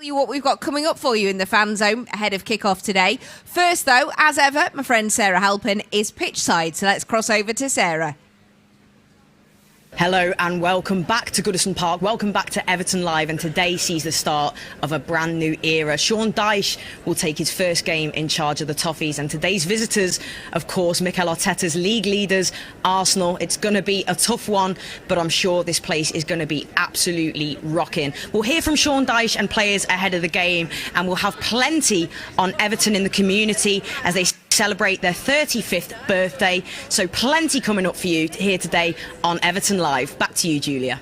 You what we've got coming up for you in the fan zone ahead of kick-off today. First, though, as ever, my friend Sarah Halpin is pitch side, so let's cross over to Sarah. Hello and welcome back to Goodison Park. Welcome back to Everton Live, and today sees the start of a brand new era. Sean Dyche will take his first game in charge of the Toffees, and today's visitors, of course, Mikel Arteta's league leaders, Arsenal. It's going to be a tough one, but I'm sure this place is going to be absolutely rocking. We'll hear from Sean Dyche and players ahead of the game, and we'll have plenty on Everton in the community as they celebrate their 35th birthday. So plenty coming up for you here today on Everton Live. Back to you, Giulia.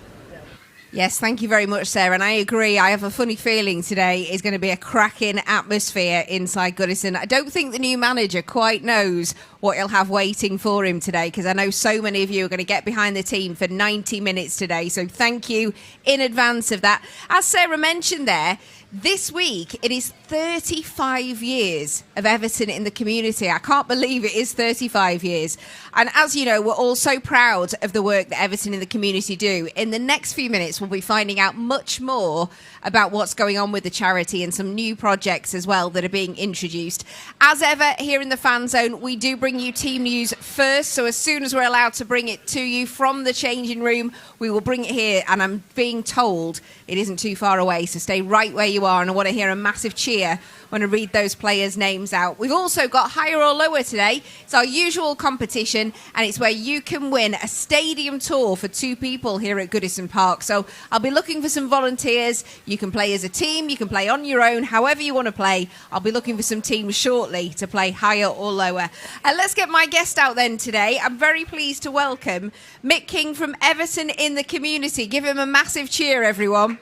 Yes, thank you very much, Sarah. And I agree. I have a funny feeling today is going to be a cracking atmosphere inside Goodison. I don't think the new manager quite knows what he'll have waiting for him today, because I know so many of you are going to get behind the team for 90 minutes today. So thank you in advance of that. As Sarah mentioned there, this week, it is 35 years of Everton in the community. I can't believe it is 35 years. And as you know, we're all so proud of the work that Everton in the community do. In the next few minutes, we'll be finding out much more about what's going on with the charity and some new projects as well that are being introduced. As ever, here in the fan zone, we do bring you team news first. So as soon as we're allowed to bring it to you from the changing room, we will bring it here. And I'm being told it isn't too far away, so stay right where you are, and I want to hear a massive cheer when I read those players' names out. We've also got higher or lower today. It's our usual competition, and it's where you can win a stadium tour for two people here at Goodison Park. So I'll be looking for some volunteers. You can play as a team, you can play on your own, however you want to play. I'll be looking for some teams shortly to play higher or lower. Let's get my guest out then today. I'm very pleased to welcome Mick King from Everton in the community. Give him a massive cheer, everyone.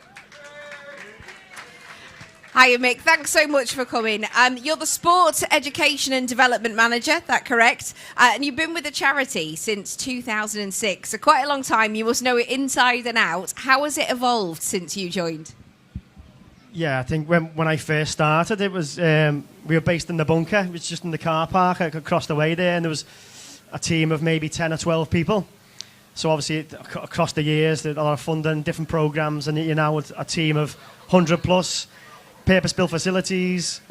Hiya, Mick. Thanks so much for coming. You're the Sports Education and Development Manager, that correct? And you've been with the charity since 2006, so quite a long time. You must know it inside and out. How has it evolved since you joined? Yeah, I think when I first started, it was we were based in the bunker. It was just in the car park across the way there, and there was a team of maybe 10 or 12 people. So obviously, across the years, a lot of funding, different programs, and you're now a team of 100 plus. Purpose-built facilities,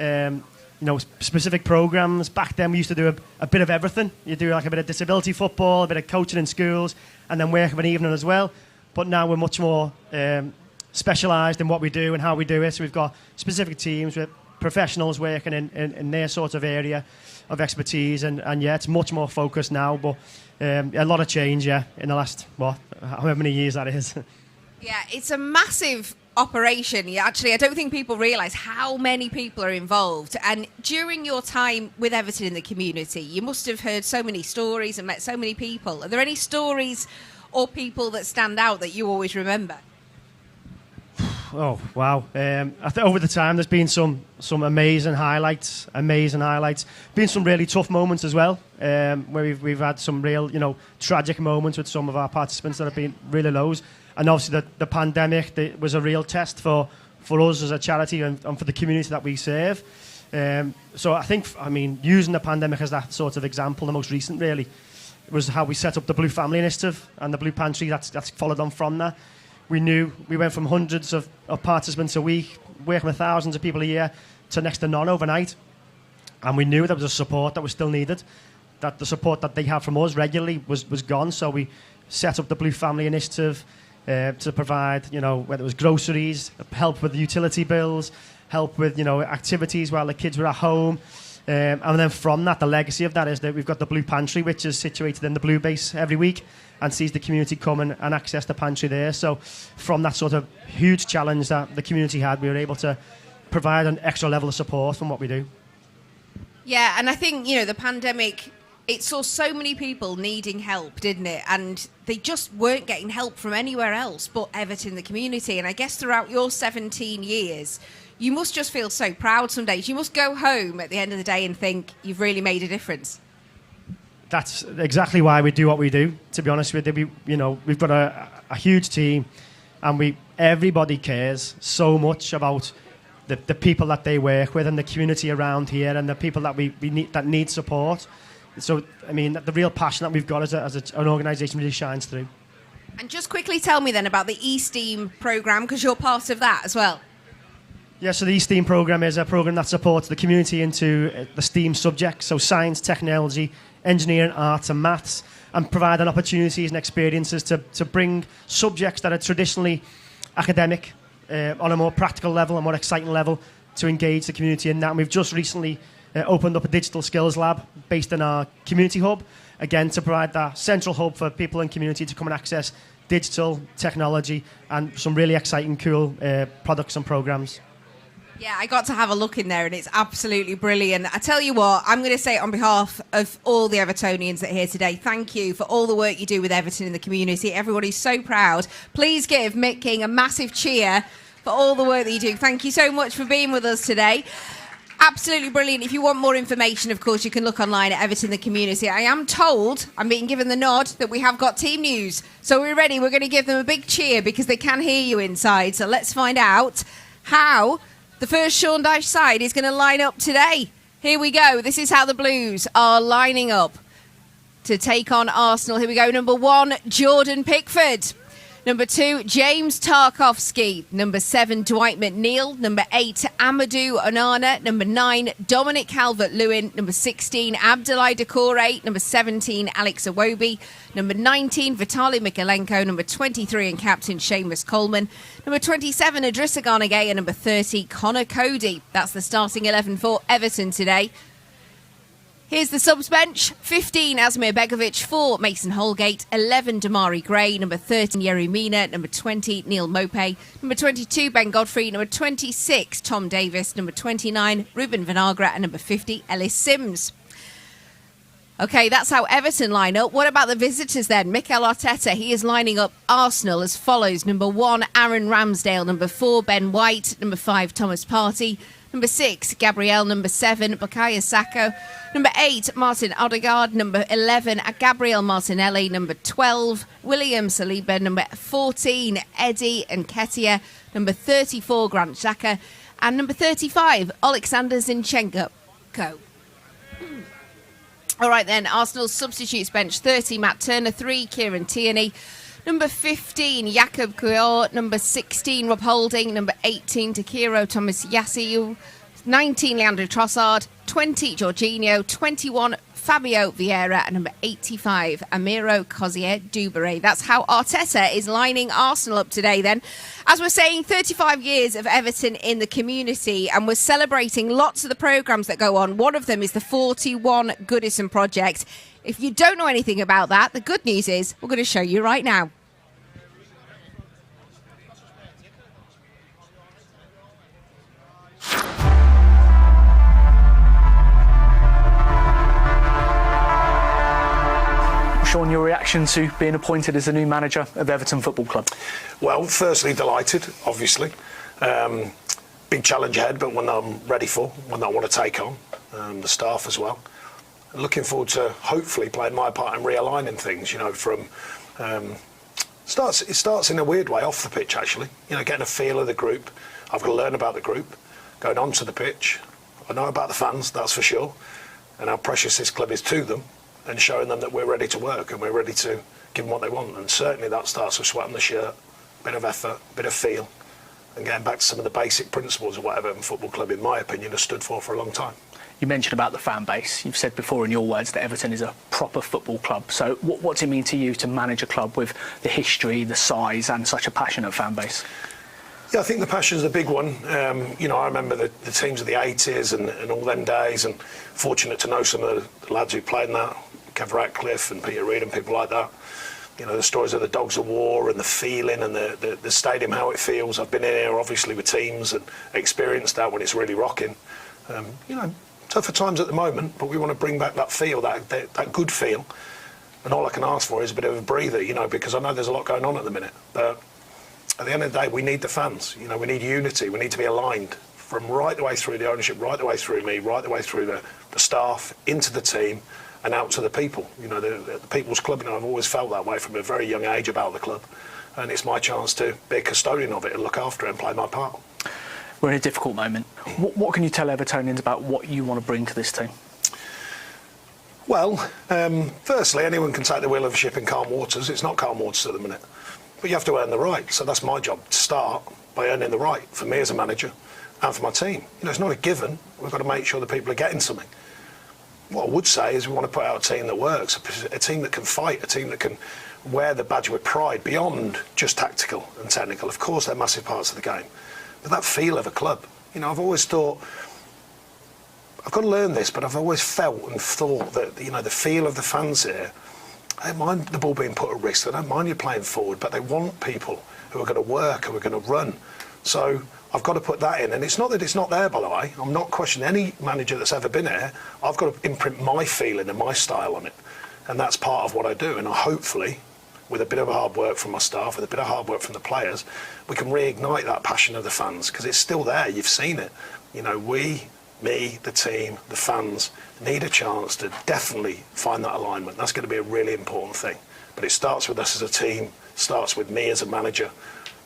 specific programs. Back then, we used to do a bit of everything. You do like a bit of disability football, a bit of coaching in schools, and then work of an evening as well. But now we're much more specialised in what we do and how we do it. So we've got specific teams with professionals working in their sort of area of expertise, and yeah, it's much more focused now. But a lot of change, yeah, in the last however many years that is. Yeah, it's a massive operation. Yeah, actually, I don't think people realise how many people are involved. And during your time with Everton in the community, you must have heard so many stories and met so many people. Are there any stories or people that stand out that you always remember? Oh, wow. I think over the time, there's been some amazing highlights. Been some really tough moments as well, where we've had some real, tragic moments with some of our participants that have been really lows. And obviously the pandemic was a real test for us as a charity and for the community that we serve. So I think, using the pandemic as that sort of example, the most recent really, was how we set up the Blue Family Initiative and the Blue Pantry that's followed on from that. We knew we went from hundreds of participants a week, working with thousands of people a year, to next to none overnight. And we knew there was a support that was still needed, that the support that they have from us regularly was gone. So we set up the Blue Family Initiative, to provide, whether it was groceries, help with the utility bills, help with, activities while the kids were at home. And then from that, the legacy of that is that we've got the Blue Pantry, which is situated in the Blue Base every week and sees the community come and access the pantry there. So from that sort of huge challenge that the community had, we were able to provide an extra level of support from what we do. Yeah, and I think, the pandemic, it saw so many people needing help, didn't it? And they just weren't getting help from anywhere else but Everton, the community. And I guess throughout your 17 years, you must just feel so proud some days. You must go home at the end of the day and think you've really made a difference. That's exactly why we do what we do, to be honest with you. We've got a huge team, and everybody cares so much about the people that they work with and the community around here and the people that we need, that need support. So, the real passion that we've got as an organisation really shines through. And just quickly tell me then about the eSteam programme, because you're part of that as well. Yeah, so the STEAM programme is a programme that supports the community into the STEAM subjects, so science, technology, engineering, arts and maths, and providing opportunities and experiences to bring subjects that are traditionally academic on a more practical level, a more exciting level, to engage the community in that. And we've just recently opened up a digital skills lab based in our community hub, again, to provide that central hub for people in community to come and access digital technology and some really exciting, cool products and programmes. Yeah, I got to have a look in there and it's absolutely brilliant. I tell you what, I'm going to say on behalf of all the Evertonians that are here today, thank you for all the work you do with Everton in the community. Everybody's so proud. Please give Mick King a massive cheer for all the work that you do. Thank you so much for being with us today. Absolutely brilliant. If you want more information, of course, you can look online at Everton the Community. I am told, I'm being given the nod, that we have got team news. So we're ready. We're going to give them a big cheer because they can hear you inside. So let's find out how the first Sean Dyche side is going to line up today. Here we go. This is how the Blues are lining up to take on Arsenal. Here we go. Number 1, Jordan Pickford. Number 2, James Tarkowski. Number 7, Dwight McNeil. Number 8, Amadou Onana. Number 9, Dominic Calvert-Lewin. Number 16, Abdoulaye Doucouré. Number 17, Alex Iwobi. Number 19, Vitaly Mykolenko. Number 23 and captain Seamus Coleman. Number 27, Idrissa Gana Gueye. And number 30, Connor Cody. That's the starting 11 for Everton today. Here's the subs bench. 15, Asmir Begovic. 4, Mason Holgate. 11, Damari Gray. Number 13, Yerry Mina. Number 20, Neil Mope. Number 22, Ben Godfrey. Number 26, Tom Davis. Number 29, Ruben Vinagre. And number 50, Ellis Sims. OK, that's how Everton line up. What about the visitors then? Mikel Arteta, he is lining up Arsenal as follows. Number 1, Aaron Ramsdale. Number 4, Ben White. Number 5, Thomas Partey. Number 6, Gabriel. Number 7, Bukayo Saka. Number 8, Martin Odegaard. Number 11, Gabriel Martinelli. Number 12, William Saliba. Number 14, Eddie Nketiah. Number 34, Grant Xhaka. And number 35, Alexander Zinchenko. Go. All right then, Arsenal's substitutes bench. 30, Matt Turner. 3, Kieran Tierney. Number 15, Jakub Kuyar. Number 16, Rob Holding. Number 18, Takiro Thomas Yassiu. 19, Leandro Trossard. 20, Jorginho. 21, Fabio Vieira. And number 85, Amiro Cozier Duberé. That's how Arteta is lining Arsenal up today then. As we're saying, 35 years of Everton in the community, and we're celebrating lots of the programmes that go on. One of them is the 41 Goodison Project. If you don't know anything about that, the good news is we're going to show you right now. Sean, your reaction to being appointed as the new manager of Everton Football Club? Well, firstly, delighted, obviously. Big challenge ahead, but one that I'm ready for, one that I want to take on, the staff as well. Looking forward to hopefully playing my part in realigning things, you know, from... it starts in a weird way off the pitch, actually. You know, getting a feel of the group. I've got to learn about the group, going onto the pitch. I know about the fans, that's for sure, and how precious this club is to them, and showing them that we're ready to work and we're ready to give them what they want. And certainly that starts with sweat on the shirt, bit of effort, bit of feel, and getting back to some of the basic principles of what Everton Football Club, in my opinion, has stood for a long time. You mentioned about the fan base. You've said before in your words that Everton is a proper football club. So what's it mean to you to manage a club with the history, the size and such a passionate fan base? Yeah, I think the passion's a big one. You know, I remember the teams of the 80s and all them days, and fortunate to know some of the lads who played in that, Kev Ratcliffe and Peter Reid and people like that. You know, the stories of the Dogs of War and the feeling and the stadium, how it feels. I've been in here, obviously, with teams and experienced that when it's really rocking. You know, tougher times at the moment, but we want to bring back that feel, that good feel. And all I can ask for is a bit of a breather, you know, because I know there's a lot going on at the minute. But at the end of the day, we need the fans. You know, we need unity. We need to be aligned from right the way through the ownership, right the way through me, right the way through the staff, into the team, and out to the people. You know, the People's Club, you know, I've always felt that way from a very young age about the club. And it's my chance to be a custodian of it and look after it and play my part. We're in a difficult moment. What can you tell Evertonians about what you want to bring to this team? Well, firstly, anyone can take the wheel of a ship in calm waters. It's not calm waters at the minute. But you have to earn the right. So that's my job, to start by earning the right for me as a manager and for my team. It's not a given. We've got to make sure that people are getting something. What I would say is we want to put out a team that works, a team that can fight, a team that can wear the badge with pride beyond just tactical and technical. Of course, they're massive parts of the game, but that feel of a club. I've always thought, I've got to learn this, but I've always felt and thought that, the feel of the fans here, they don't mind the ball being put at risk, they don't mind you playing forward, but they want people who are going to work, who are going to run. So I've got to put that in, and it's not that it's not there, by the way. I'm not questioning any manager that's ever been here. I've got to imprint my feeling and my style on it, and that's part of what I do. And hopefully, with a bit of hard work from my staff, with a bit of hard work from the players, we can reignite that passion of the fans, because it's still there. You've seen it. Me, the team, the fans need a chance to definitely find that alignment. That's going to be a really important thing. But it starts with us as a team, starts with me as a manager,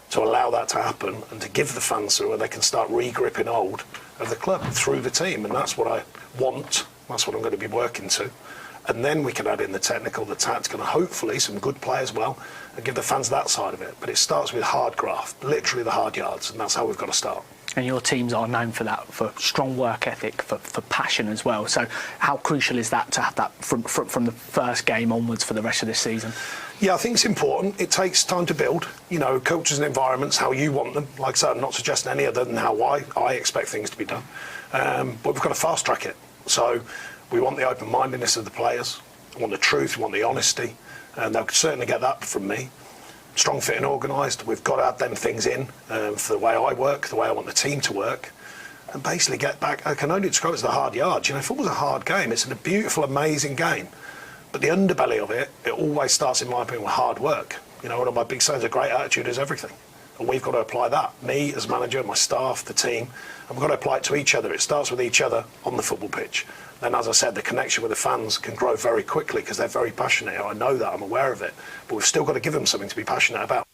to allow that to happen and to give the fans so they can start re-gripping hold of the club through the team. And that's what I want. That's what I'm going to be working to. And then we can add in the technical, the tactical, and hopefully some good play as well, and give the fans that side of it. But it starts with hard graft, literally the hard yards, and that's how we've got to start. And your teams are known for that, for strong work ethic, for passion as well. So how crucial is that to have that from the first game onwards for the rest of this season? Yeah, I think it's important. It takes time to build. Cultures and environments, how you want them. Like I said, I'm not suggesting any other than how I expect things to be done. But we've got to fast track it. So we want the open-mindedness of the players. We want the truth, we want the honesty. And they'll certainly get that from me. Strong, fit and organised. We've got to add them things in for the way I work, the way I want the team to work. And basically get back. I can only describe it as the hard yards. Football's a hard game. It's a beautiful, amazing game. But the underbelly of it always starts, in my opinion, with hard work. One of my big sayings, a great attitude is everything. And we've got to apply that. Me as manager, my staff, the team. And we've got to apply it to each other. It starts with each other on the football pitch. Then, as I said, the connection with the fans can grow very quickly because they're very passionate. I know that, I'm aware of it. But we've still got to give them something to be passionate about.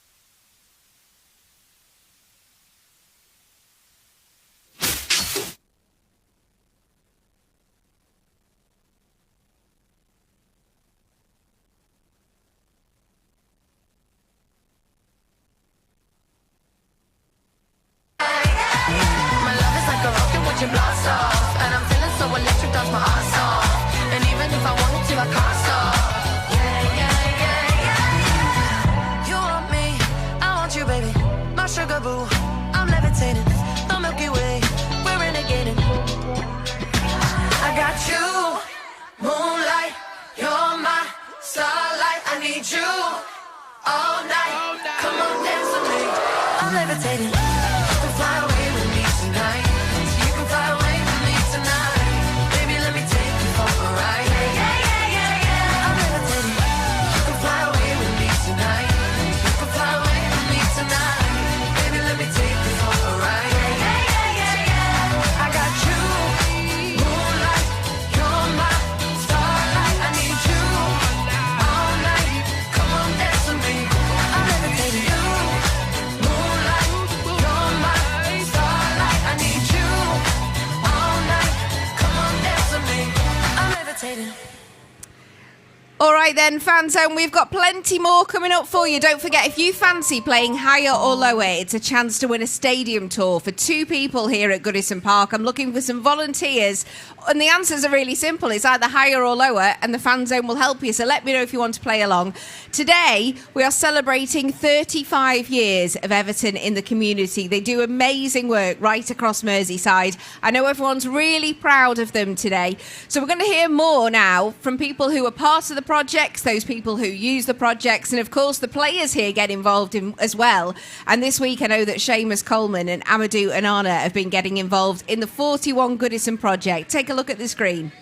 All right then, Fan Zone, we've got plenty more coming up for you. Don't forget, if you fancy playing higher or lower, it's a chance to win a stadium tour for 2 people here at Goodison Park. I'm looking for some volunteers, and the answers are really simple. It's either higher or lower, and the Fan Zone will help you. So let me know if you want to play along. Today, we are celebrating 35 years of Everton in the community. They do amazing work right across Merseyside. I know everyone's really proud of them today. So we're going to hear more now from people who are part of the projects, those people who use the projects, and of course the players here get involved in as well. And this week I know that Seamus Coleman and Amadou Onana have been getting involved in the 41 Goodison project. Take a look at the screen.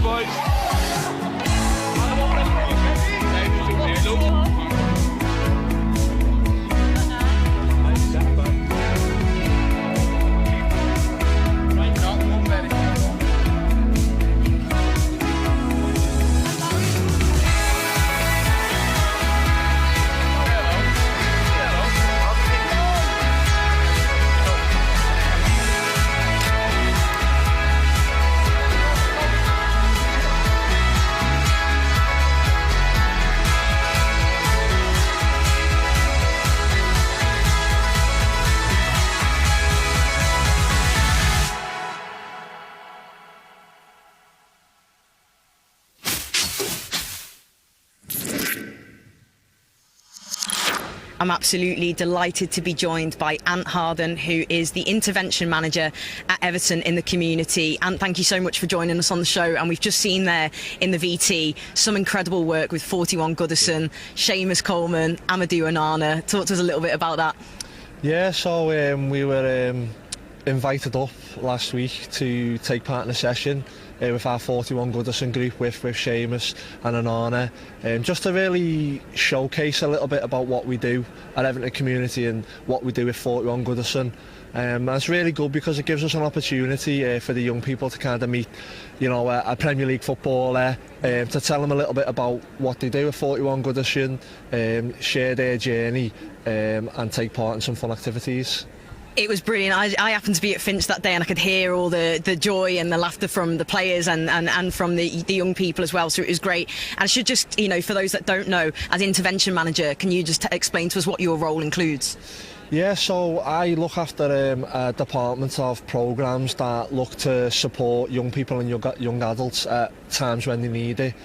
boys. I'm absolutely delighted to be joined by Ant Harden, who is the intervention manager at Everton in the community. Ant, thank you so much for joining us on the show. And we've just seen there in the VT some incredible work with 41 Goodison, Seamus Coleman, Amadou Onana. Talk to us a little bit about that. Yeah, so we were invited up last week to take part in a session with our 41 Goodison group with Seamus and Onana, just to really showcase a little bit about what we do at Everton community and what we do with 41 Goodison. And it's really good because it gives us an opportunity for the young people to kind of meet, you know, a Premier League footballer, to tell them a little bit about what they do with 41 Goodison, share their journey, and take part in some fun activities. It was brilliant. I happened to be at Finch that day, and I could hear all the joy and the laughter from the players and from the young people as well. So it was great. And I should just, you know, for those that don't know, as intervention manager, can you just explain to us what your role includes? Yeah, so I look after a department of programmes that look to support young people and young adults at times when they need it.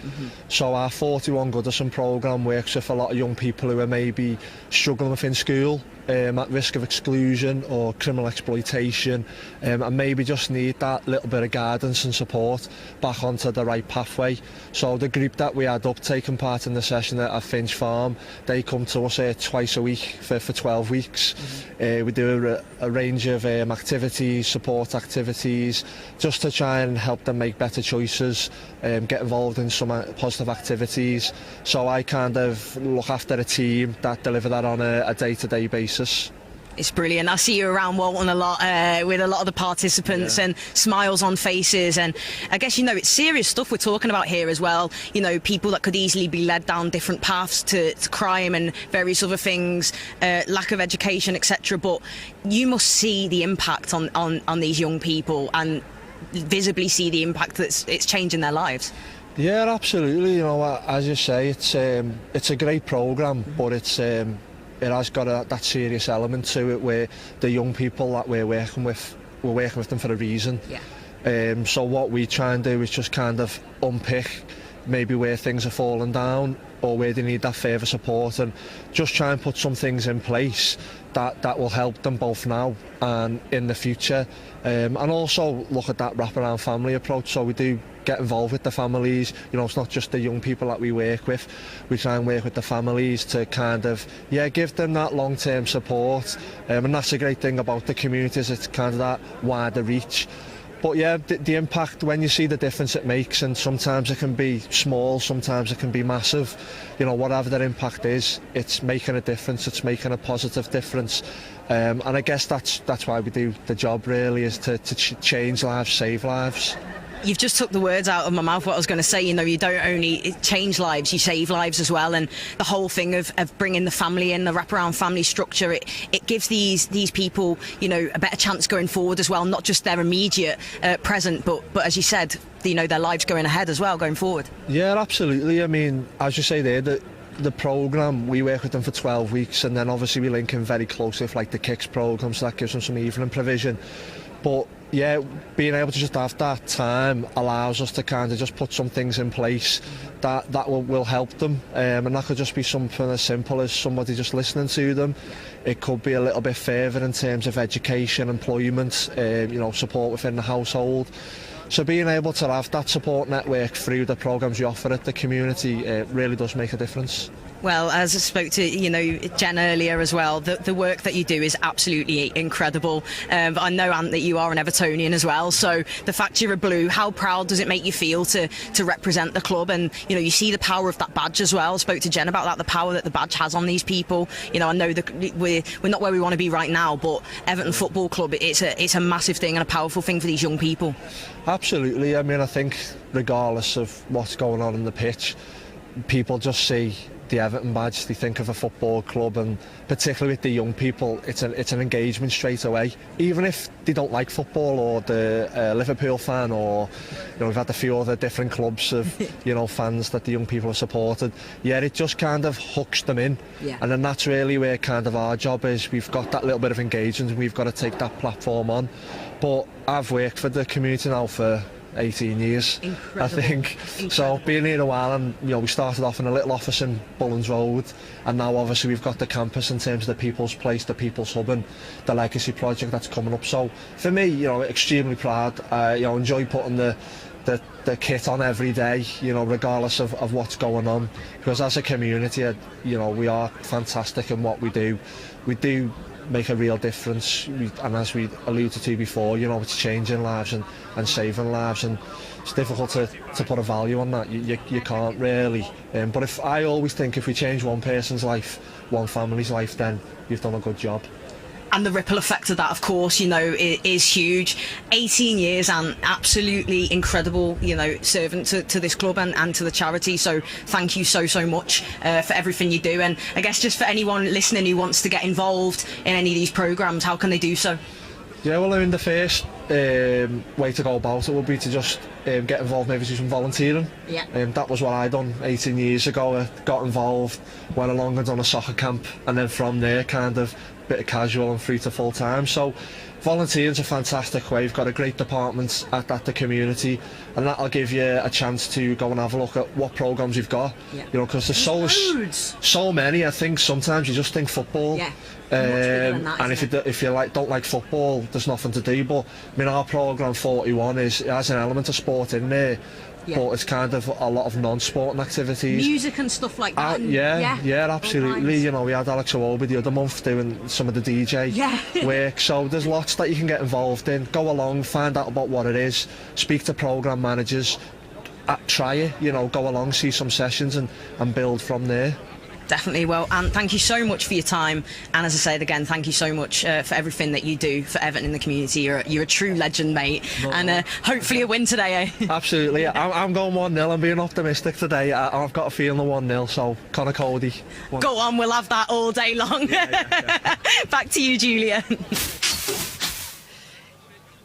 So our 41 Goodison programme works with a lot of young people who are maybe struggling within school, at risk of exclusion or criminal exploitation, and maybe just need that little bit of guidance and support back onto the right pathway. So the group that we had up taking part in the session at Finch Farm, they come to us twice a week for 12 weeks. We do a range of activities, support activities, just to try and help them make better choices, get involved in some positive activities. So I kind of look after a team that deliver that on a day-to-day basis. It's brilliant. I see you around Walton a lot with a lot of the participants, and smiles on faces. And I guess, you know, it's serious stuff we're talking about here as well. You know, people that could easily be led down different paths to crime and various other things, lack of education, etc. But you must see the impact on these young people and visibly see the impact that it's changing their lives. Yeah, absolutely. You know, as you say, it's a great programme, but it has got that serious element to it where the young people that we're working with them for a reason. Yeah. So what we try and do is just kind of unpick maybe where things are falling down or where they need that further support, and just try and put some things in place that will help them both now and in the future, and also look at that wraparound family approach. So we do get involved with the families. You know, it's not just the young people that we work with. We try and work with the families to kind of, give them that long-term support, and that's a great thing about the communities. It's kind of that wider reach. But yeah, the impact, when you see the difference it makes, and sometimes it can be small, sometimes it can be massive, you know, whatever that impact is, it's making a difference, it's making a positive difference. And I guess that's why we do the job, really, is to change lives, save lives. You've just took the words out of my mouth, what I was going to say. You know, you don't only change lives, you save lives as well. And the whole thing of bringing the family in, the wraparound family structure, it gives these people, you know, a better chance going forward as well, not just their immediate present, but as you said, you know, their lives going ahead as well, going forward. Yeah, absolutely. I mean, as you say there, the programme, we work with them for 12 weeks, and then obviously we link in very closely with like the Kicks programme, so that gives them some evening provision. But yeah, being able to just have that time allows us to kind of just put some things in place that will help them, and that could just be something as simple as somebody just listening to them. It could be a little bit further in terms of education, employment, you know, support within the household. So being able to have that support network through the programmes we offer at the community, really does make a difference. Well, as I spoke to, Jen earlier as well, the work that you do is absolutely incredible. But I know, Ant, that you are an Evertonian as well. So the fact you're a Blue, how proud does it make you feel to represent the club? And, you see the power of that badge as well. I spoke to Jen about that, the power that the badge has on these people. I know that we're not where we want to be right now, but Everton Football Club, it's a massive thing and a powerful thing for these young people. Absolutely. I mean, I think regardless of what's going on in the pitch, people just see the Everton badge, they think of a football club, and particularly with the young people, it's an engagement straight away. Even if they don't like football, or the Liverpool fan, or we've had a few other different clubs of fans that the young people have supported. Yeah, it just kind of hooks them in, and then that's really where kind of our job is. We've got that little bit of engagement, and we've got to take that platform on. But I've worked for the community now for 18 years. Incredible. I think. Incredible. So being here a while, and we started off in a little office in Bullens Road, and now obviously we've got the campus in terms of the People's Place, the People's Hub, and the Legacy project that's coming up. So for me, extremely proud. Enjoy putting the kit on every day, regardless of what's going on, because as a community, we are fantastic in what we do. We do make a real difference, and as we alluded to before, it's changing lives and saving lives, and it's difficult to put a value on that. You can't really, but I always think if we change one person's life, one family's life, then you've done a good job. And the ripple effect of that, of course, is huge. 18 years and absolutely incredible, servant to this club and to the charity. So thank you so much for everything you do. And I guess just for anyone listening who wants to get involved in any of these programmes, how can they do so? Yeah, well, I mean, the first way to go about it would be to just get involved, maybe do some volunteering. Yeah. That was what I done 18 years ago. I got involved, went along and done a soccer camp, and then from there, kind of bit of casual and through to full time. So volunteering is a fantastic way. We've got a great department at the community, and that'll give you a chance to go and have a look at what programmes you've got. Yeah. Because there's so many. I think sometimes you just think football. Yeah. And if you don't like football, there's nothing to do. But I mean, our programme 41 it has an element of sport in there. Yeah. But it's kind of a lot of non-sporting activities. Music and stuff like that. Yeah, absolutely. We had Alex Awobi the other month doing some of the DJ work. So there's lots that you can get involved in. Go along, find out about what it is, speak to programme managers, try it, go along, see some sessions and build from there. Definitely. Well, and thank you so much for your time, and as I said again, thank you so much for everything that you do for Everton in the community. You're a true legend, mate. And hopefully a win today, eh? Absolutely. I'm going 1-0. I'm being optimistic today. I've got a feeling of 1-0, so Connor Cody. Go on, we'll have that all day long. Yeah. Back to you, Giulia.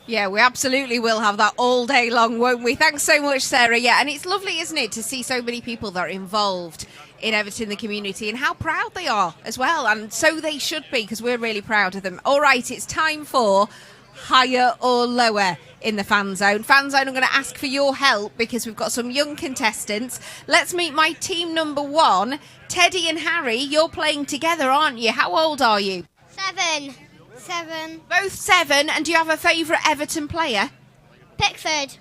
Yeah, we absolutely will have that all day long, won't we? Thanks so much, Sarah. Yeah, and it's lovely, isn't it, to see so many people that are involved in Everton, the community, and how proud they are as well. And so they should be, because we're really proud of them. All right, it's time for higher or lower in the fan zone. Fan zone, I'm going to ask for your help because we've got some young contestants. Let's meet my team number 1. Teddy and Harry, you're playing together, aren't you? How old are you? 7. Both 7. And do you have a favourite Everton player? Pickford.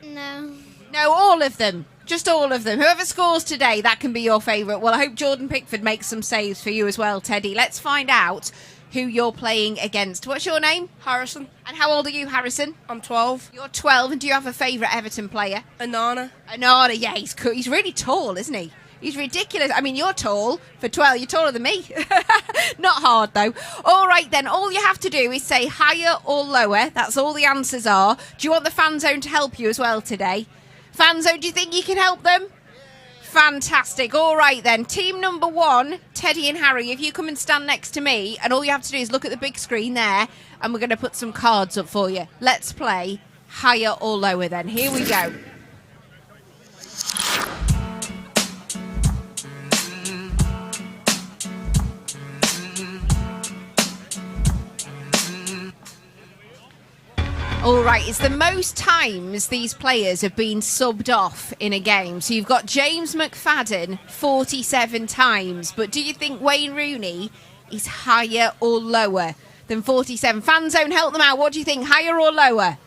No, all of them. Just all of them. Whoever scores today, that can be your favourite. Well, I hope Jordan Pickford makes some saves for you as well, Teddy. Let's find out who you're playing against. What's your name? Harrison. And how old are you, Harrison? I'm 12. You're 12. And do you have a favourite Everton player? Anana. Yeah, he's cool. He's really tall, isn't he? He's ridiculous. I mean, you're tall for 12. You're taller than me. Not hard, though. All right, then. All you have to do is say higher or lower. That's all the answers are. Do you want the fan zone to help you as well today? Fan zone, do you think you can help them? Fantastic. All right, then. Team number 1, Teddy and Harry, if you come and stand next to me, and all you have to do is look at the big screen there, and we're going to put some cards up for you. Let's play higher or lower, then. Here we go. All right, it's the most times these players have been subbed off in a game. So you've got James McFadden 47 times. But do you think Wayne Rooney is higher or lower than 47? Fan zone, help them out. What do you think, higher or lower?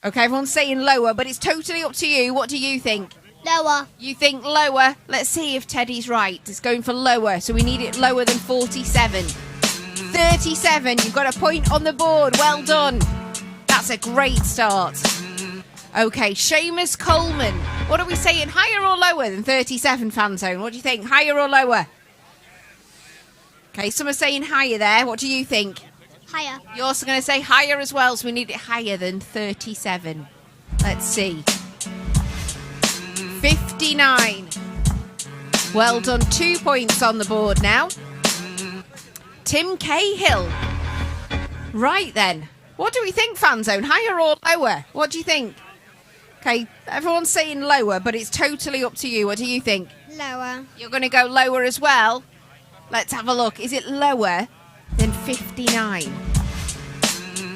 OK, everyone's saying lower, but it's totally up to you. What do you think? Lower. You think lower? Let's see if Teddy's right. It's going for lower, so we need it lower than 47. 37, you've got a point on the board. Well done. That's a great start. Okay, Seamus Coleman. What are we saying? Higher or lower than 37, fan zone? What do you think? Higher or lower? Okay, some are saying higher there. What do you think? Higher. You're also going to say higher as well, so we need it higher than 37. Let's see. 59. Well done. 2 points on the board now. Tim Cahill. Right then. What do we think, fan zone? Higher or lower? What do you think? Okay, everyone's saying lower, but it's totally up to you. What do you think? Lower. You're going to go lower as well? Let's have a look. Is it lower than 59?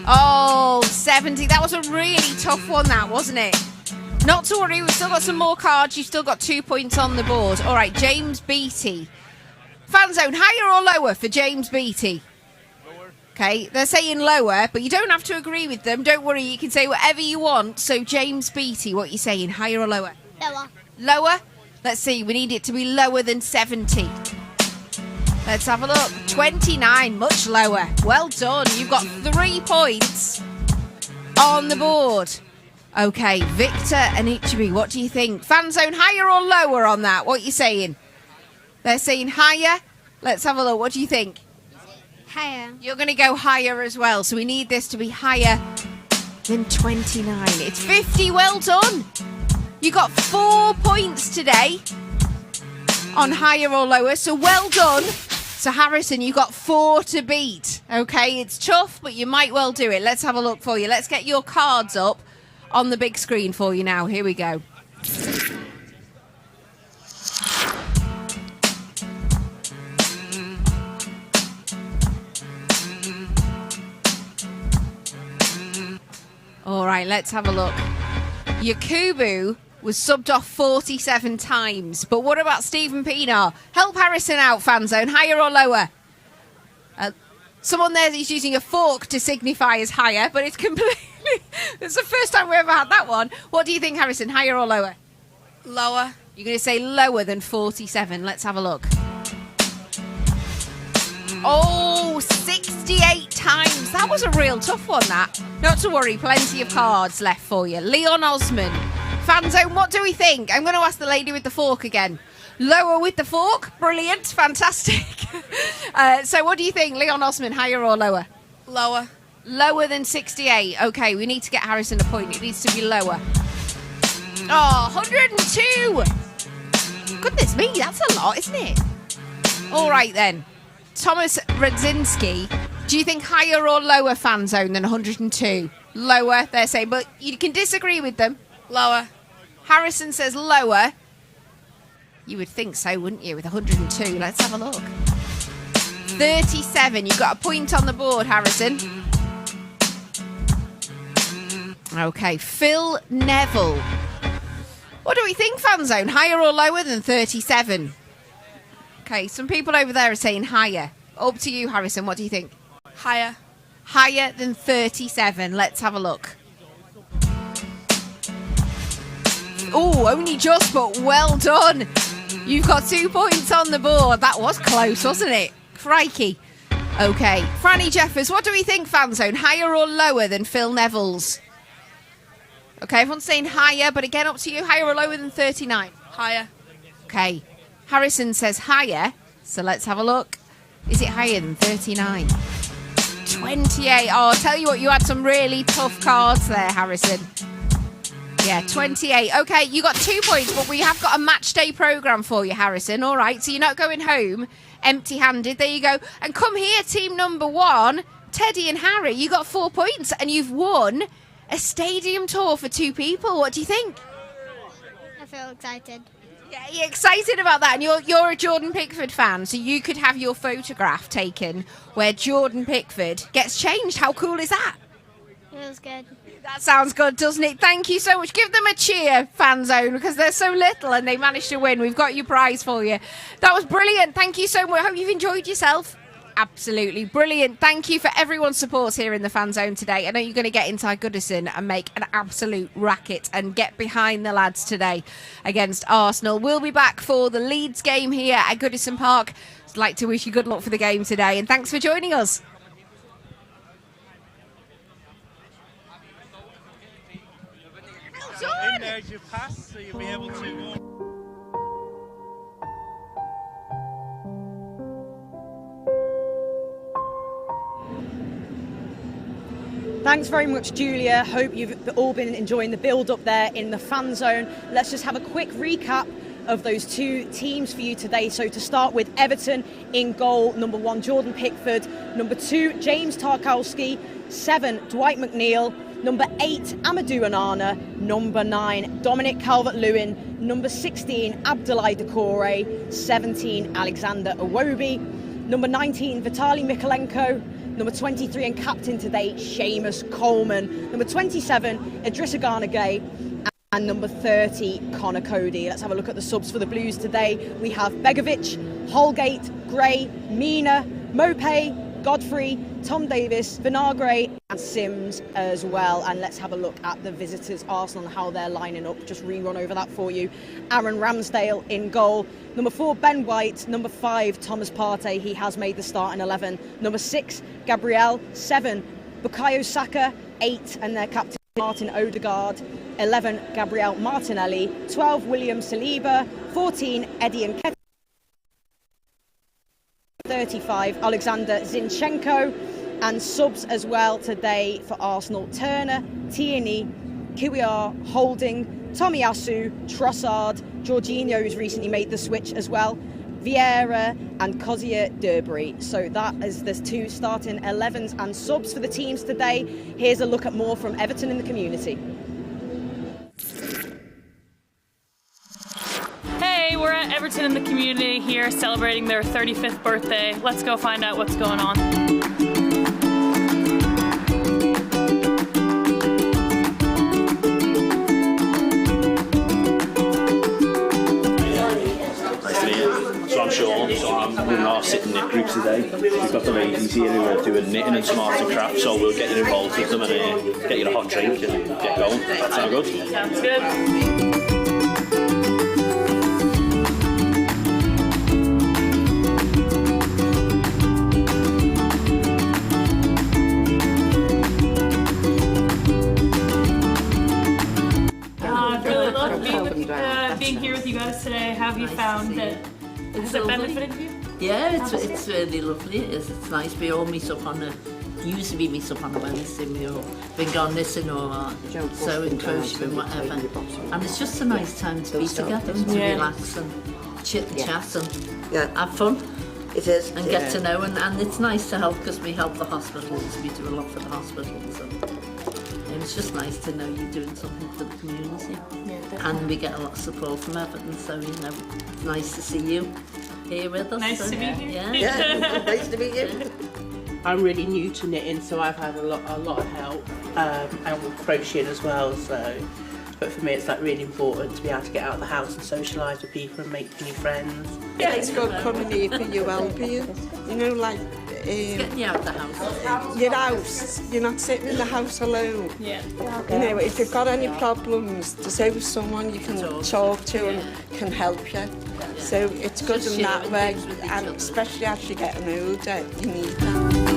Oh, 70. That was a really tough one, that, wasn't it? Not to worry, we've still got some more cards. You've still got 2 points on the board. All right, James Beattie. Fan zone, higher or lower for James Beattie? Lower. Okay, they're saying lower, but you don't have to agree with them. Don't worry, you can say whatever you want. So, James Beattie, what are you saying, higher or lower? Lower. Lower? Let's see, we need it to be lower than 70. Let's have a look. 29, much lower. Well done. You've got 3 points on the board. Okay, Victor and Ichibi, what do you think? Fan zone, higher or lower on that? What are you saying? They're saying higher. Let's have a look. What do you think? Higher. You're going to go higher as well. So we need this to be higher than 29. It's 50. Well done. You got 4 points today on higher or lower. So well done. So Harrison, you got 4 to beat. Okay, it's tough, but you might well do it. Let's have a look for you. Let's get your cards up on the big screen for you now. Here we go. All right, let's have a look. Yakubu was subbed off 47 times. But what about Stephen Pienaar? Help Harrison out, fan zone. Higher or lower? Someone there is using a fork to signify as higher, but it's completely... It's the first time we ever had that one. What do you think, Harrison? Higher or lower? Lower. You're going to say lower than 47. Let's have a look. Oh, 68 times. That was a real tough one, that. Not to worry, plenty of cards left for you. Leon Osman. Fan zone, what do we think? I'm going to ask the lady with the fork again. Lower with the fork? Brilliant. Fantastic. So what do you think, Leon Osman? Higher or lower? Lower. Lower than 68. Okay, we need to get Harrison a point. It needs to be lower. Oh, 102. Goodness me, that's a lot, isn't it? All right, then. Thomas Radzinski, do you think higher or lower, fan zone, than 102? Lower, they're saying, but you can disagree with them. Lower. Harrison says lower. You would think so, wouldn't you, with 102? Let's have a look. 37. You've got a point on the board, Harrison. Okay, Phil Neville. What do we think, fan zone? Higher or lower than 37? Okay, some people over there are saying higher. Up to you, Harrison. What do you think? Higher. Higher than 37. Let's have a look. Oh, only just, but well done. You've got 2 points on the board. That was close, wasn't it? Crikey. Okay, Franny Jeffers, what do we think, fan zone? Higher or lower than Phil Neville's? Okay, everyone's saying higher, but again, up to you. Higher or lower than 39? Higher. Okay, Harrison says higher, so let's have a look. Is it higher than 39? 28. Oh, I'll tell you what, you had some really tough cards there, Harrison. Yeah, 28. Okay, you got 2 points, but we have got a match day programme for you, Harrison. All right, so you're not going home empty-handed. There you go. And come here, team number 1, Teddy and Harry. You got 4 points, and you've won a stadium tour for 2 people. What do you think? I feel excited. Yeah, you're excited about that. And you're a Jordan Pickford fan, so you could have your photograph taken where Jordan Pickford gets changed. How cool is that? Feels good. That sounds good, doesn't it? Thank you so much. Give them a cheer, fan zone, because they're so little and they managed to win. We've got your prize for you. That was brilliant. Thank you so much. I hope you've enjoyed yourself. Absolutely brilliant. Thank you for everyone's support here in the fan zone today. I know you're going to get inside Goodison and make an absolute racket and get behind the lads today against Arsenal. We'll be back for the Leeds game here at Goodison Park. I'd like to wish you good luck for the game today, and thanks for joining us. In there as you pass, so you'll be able to. Thanks very much, Giulia. Hope you've all been enjoying the build-up there in the fan zone. Let's just have a quick recap of those two teams for you today. So to start with, Everton in goal, number 1, Jordan Pickford, number 2, James Tarkowski, 7, Dwight McNeil, number 8, Amadou Onana, number 9, Dominic Calvert-Lewin, number 16, Abdoulaye Doucouré, 17, Alexander Iwobi, number 19, Vitaly Mykolenko, number 23 and captain today, Seamus Coleman, number 27, Idrissa Gana Gueye, and number 30, Connor Cody. Let's have a look at the subs for the Blues today. We have Begovic, Holgate, Gray, Mina, Mopé, Godfrey, Tom Davis, Vinagre and Sims as well. And let's have a look at the visitors, Arsenal, and how they're lining up. Just rerun over that for you. Aaron Ramsdale in goal. Number 4, Ben White. Number 5, Thomas Partey. He has made the start in 11. Number 6, Gabriel. 7, Bukayo Saka. 8, and their captain, Martin Odegaard. 11, Gabriel Martinelli. 12, William Saliba. 14, Eddie Nketiah. 35, Alexander Zinchenko. And subs as well today for Arsenal, Turner, Tierney, Kiwior, Holding, Tomiyasu, Trossard, Jorginho, who's recently made the switch as well, Vieira and Cozier Derbury. So that is the 2 starting 11s and subs for the teams today. Here's a look at more from Everton in the community. Hey, we're at Everton in the community here celebrating their 35th birthday. Let's go find out what's going on. So I'm Sean, so I'm running our sitting knit group today. We've got the ladies here who are doing knitting and some arts and crafts, so we'll get you involved with them and get you a hot drink and get going. That sound good? Sounds good. Being here with you guys today, how have you found it? Has it benefited you? Yeah, it's really lovely. It's nice. We all meet up on usually we meet up on a Wednesday. We all been gone missing or so encroaching and whatever. And it's just a nice time to be together and to relax and chit and chat and have fun. It is. And get to know, and it's nice to help because we help the hospitals. We do a lot for the hospitals. And it's just nice to know you're doing something for the community. And we get a lot of support from Everton, so you know, it's nice to see you here with us. Nice to be here. Yeah, nice to meet you. I'm really new to knitting, so I've had a lot of help. And with crocheting as well, so. But for me, it's like really important to be able to get out of the house and socialise with people and make new friends. Yeah, it's good coming here for your well-being. You know, like getting you out of the house. Your house. You're not sitting in the house alone. Yeah. You know, if you've got any problems, there's always someone you can talk to and can help you. So it's good in that way, and especially as you're getting older, you need that.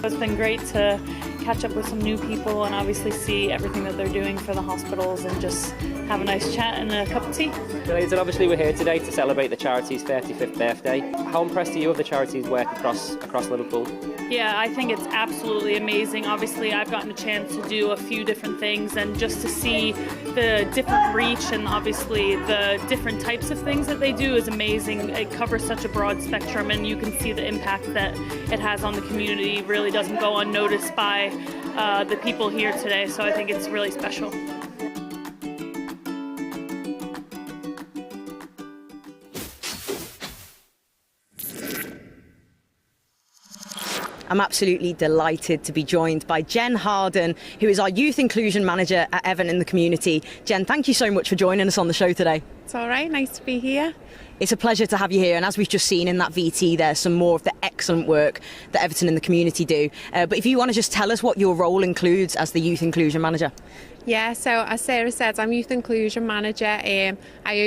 It's been great to catch up with some new people and obviously see everything that they're doing for the hospitals and just have a nice chat and a cup of tea. Delighted, obviously we're here today to celebrate the charity's 35th birthday. How impressed are you of the charity's work across Liverpool? Yeah, I think it's absolutely amazing. Obviously, I've gotten a chance to do a few different things, and just to see the different reach and obviously the different types of things that they do is amazing. It covers such a broad spectrum, and you can see the impact that it has on the community. It really doesn't go unnoticed by the people here today, so I think it's really special. I'm absolutely delighted to be joined by Jen Harden, who is our Youth Inclusion Manager at Everton in the Community. Jen, thank you so much for joining us on the show today. It's all right, nice to be here. It's a pleasure to have you here, and as we've just seen in that VT, there's some more of the excellent work that Everton in the Community do. But if you want to just tell us what your role includes as the Youth Inclusion Manager. Yeah, so as Sarah said, I'm Youth Inclusion Manager. I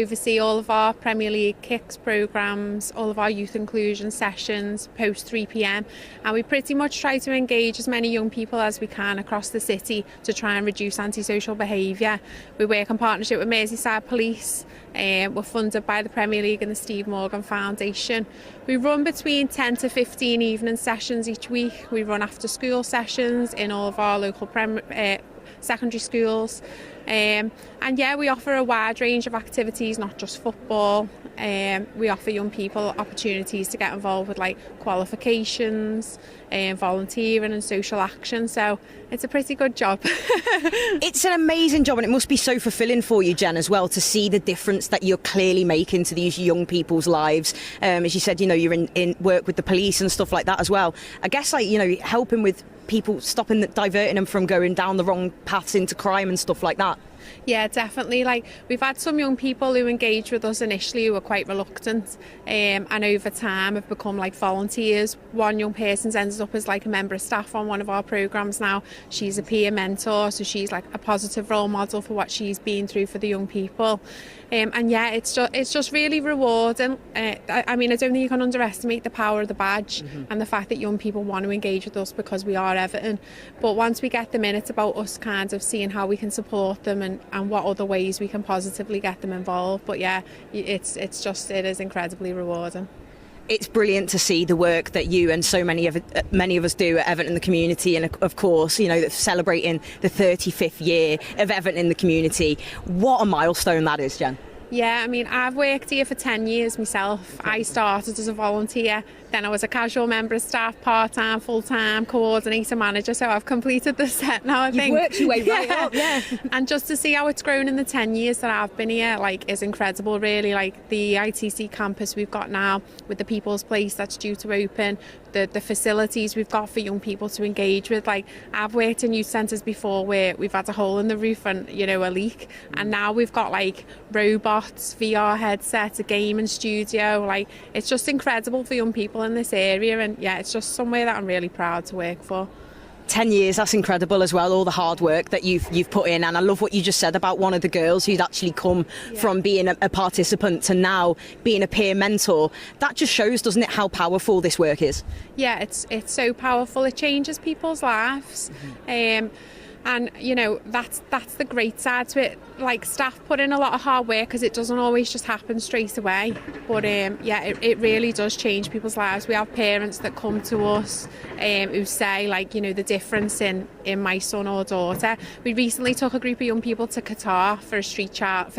oversee all of our Premier League kicks programmes, all of our youth inclusion sessions post 3 p.m, and we pretty much try to engage as many young people as we can across the city to try and reduce antisocial behaviour. We work in partnership with Merseyside Police. We're funded by the Premier League and the Steve Morgan Foundation. We run between 10 to 15 evening sessions each week. We run after school sessions in all of our local secondary schools, and yeah, we offer a wide range of activities, not just football. We offer young people opportunities to get involved with like qualifications, volunteering and social action, so it's a pretty good job. It's an amazing job, and it must be so fulfilling for you, Jen, as well, to see the difference that you're clearly making to these young people's lives. As you said, you know, you're in work with the police and stuff like that as well. I guess, like, you know, helping with people, diverting them from going down the wrong paths into crime and stuff like that. Yeah, definitely. Like, we've had some young people who engaged with us initially who were quite reluctant, and over time have become like volunteers. One young person's ended up as like a member of staff on one of our programmes now. She's a peer mentor, so she's like a positive role model for what she's been through for the young people. And yeah, it's just really rewarding. I mean, I don't think you can underestimate the power of the badge and the fact that young people want to engage with us because we are Everton. But once we get them in, it's about us kind of seeing how we can support them and what other ways we can positively get them involved. But yeah, it is incredibly rewarding. It's brilliant to see the work that you and so many of us do at Everton in the Community, and of course, you know, celebrating the 35th year of Everton in the Community. What a milestone that is, Jen. Yeah, I mean, I've worked here for 10 years myself. I started as a volunteer, then I was a casual member of staff, part-time, full-time, coordinator, manager, so I've completed the set now, I think. You've worked your way right up, yeah. And just to see how it's grown in the 10 years that I've been here, like, is incredible, really. Like, the ITC campus we've got now with the People's Place that's due to open, the facilities we've got for young people to engage with. Like, I've worked in youth centres before where we've had a hole in the roof and, you know, a leak, and now we've got like robots, VR headsets, a gaming studio. Like, it's just incredible for young people in this area, and yeah, it's just somewhere that I'm really proud to work for. 10 years, that's incredible as well, all the hard work that you've put in. And I love what you just said about one of the girls who's actually come from being a participant to now being a peer mentor. That just shows, doesn't it, how powerful this work is? Yeah, it's so powerful. It changes people's lives. And, you know, that's the great side to it. Like, staff put in a lot of hard work because it doesn't always just happen straight away. But, yeah, it really does change people's lives. We have parents that come to us who say, like, you know, the difference in my son or daughter. We recently took a group of young people to Qatar for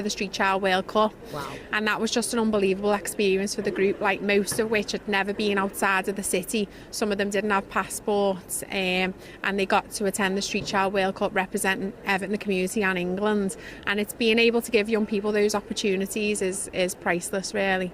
the Street Child World Cup. Wow. And that was just an unbelievable experience for the group, like, most of which had never been outside of the city. Some of them didn't have passports, and they got to attend the Street Child World Cup representing Everton the Community and England. And it's being able to give young people those opportunities is priceless, really.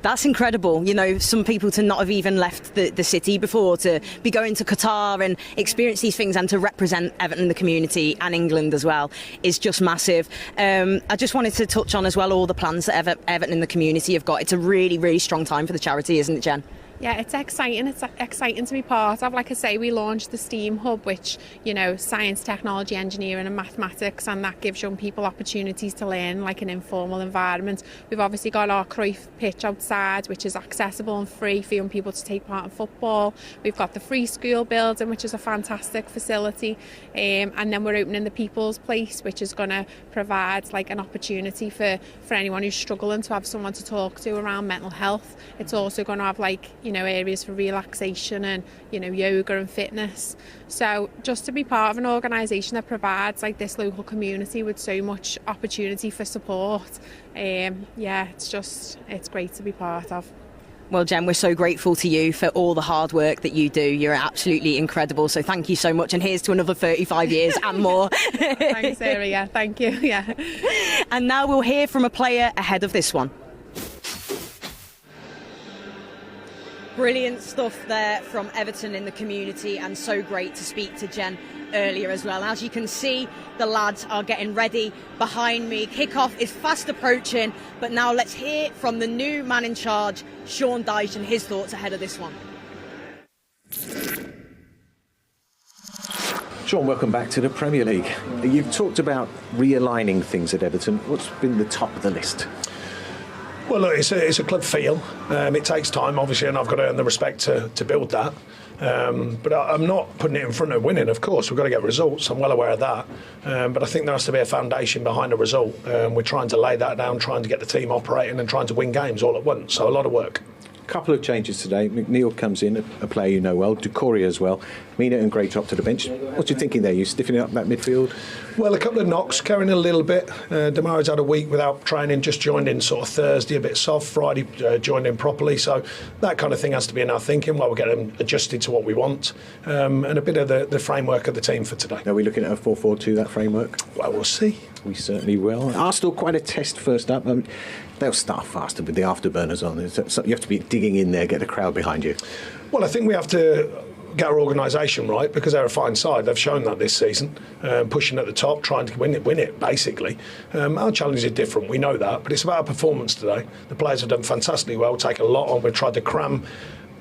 That's incredible. You know, some people to not have even left the city before, to be going to Qatar and experience these things and to represent Everton the Community and England as well is just massive. I just wanted to touch on as well all the plans that Everton in the Community have got. It's a really, really strong time for the charity, isn't it, Jen? Yeah, it's exciting. It's exciting to be part of. Like I say, we launched the STEAM Hub, which, you know, science, technology, engineering and mathematics, and that gives young people opportunities to learn like an informal environment. We've obviously got our Cruyff pitch outside, which is accessible and free for young people to take part in football. We've got the free school building, which is a fantastic facility, and then we're opening the People's Place, which is going to provide like an opportunity for anyone who's struggling to have someone to talk to around mental health. It's also going to have, like, you know, areas for relaxation and, you know, yoga and fitness. So just to be part of an organisation that provides like this local community with so much opportunity for support, yeah, it's great to be part of. Well, Jen, we're so grateful to you for all the hard work that you do. You're absolutely incredible. So thank you so much. And here's to another 35 years and more. Thanks, Sarah. Yeah, thank you. Yeah. And now we'll hear from a player ahead of this one. Brilliant stuff there from Everton in the community, and so great to speak to Jen earlier as well. As you can see, the lads are getting ready behind me. Kick-off is fast approaching, but now let's hear from the new man in charge, Sean Dyche, and his thoughts ahead of this one. Sean, welcome back to the Premier League. You've talked about realigning things at Everton. What's been the top of the list? Well, look, it's a club feel. It takes time, obviously, and I've got to earn the respect to build that. But I'm not putting it in front of winning, of course. We've got to get results. I'm well aware of that. But I think there has to be a foundation behind a result. We're trying to lay that down, trying to get the team operating and trying to win games all at once. So a lot of work. Couple of changes today. McNeil comes in, a player you know well. Ducoria as well. Mina and Gray dropped to the bench. What's you thinking there? You stiffening up that midfield? Well, a couple of knocks, carrying a little bit. Damara's had a week without training, just joined in sort of Thursday, a bit soft. Friday joined in properly. So that kind of thing has to be in our thinking while we're getting adjusted to what we want. And a bit of the framework of the team for today. Are we looking at a 4-4-2, that framework? Well, we'll see. We certainly will. Arsenal, quite a test first up. They'll start faster with the afterburners on. So you have to be digging in there, get the crowd behind you. Well, I think we have to get our organisation right because they're a fine side. They've shown that this season, pushing at the top, trying to win it basically. Our challenge is different, we know that, but it's about our performance today. The players have done fantastically well, taken a lot on. We've tried to cram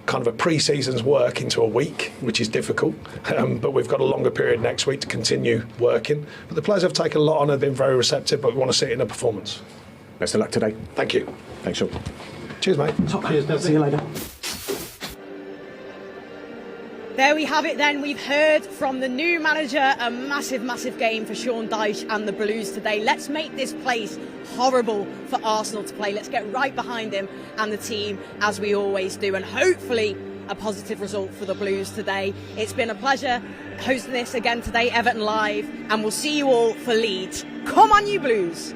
kind of a pre-season's work into a week, which is difficult, but we've got a longer period next week to continue working. But the players have taken a lot on, have been very receptive, but we want to see it in a performance. Best of luck today. Thank you. Thanks, Sean. Cheers, mate. Cheers, see you later. There we have it then. We've heard from the new manager. A massive game for Sean Dyche and the Blues today. Let's make this place horrible for Arsenal to play. Let's get right behind him and the team as we always do, and hopefully a positive result for the Blues today. It's been a pleasure hosting this again today, Everton Live, and we'll see you all for Leeds. Come on, you Blues!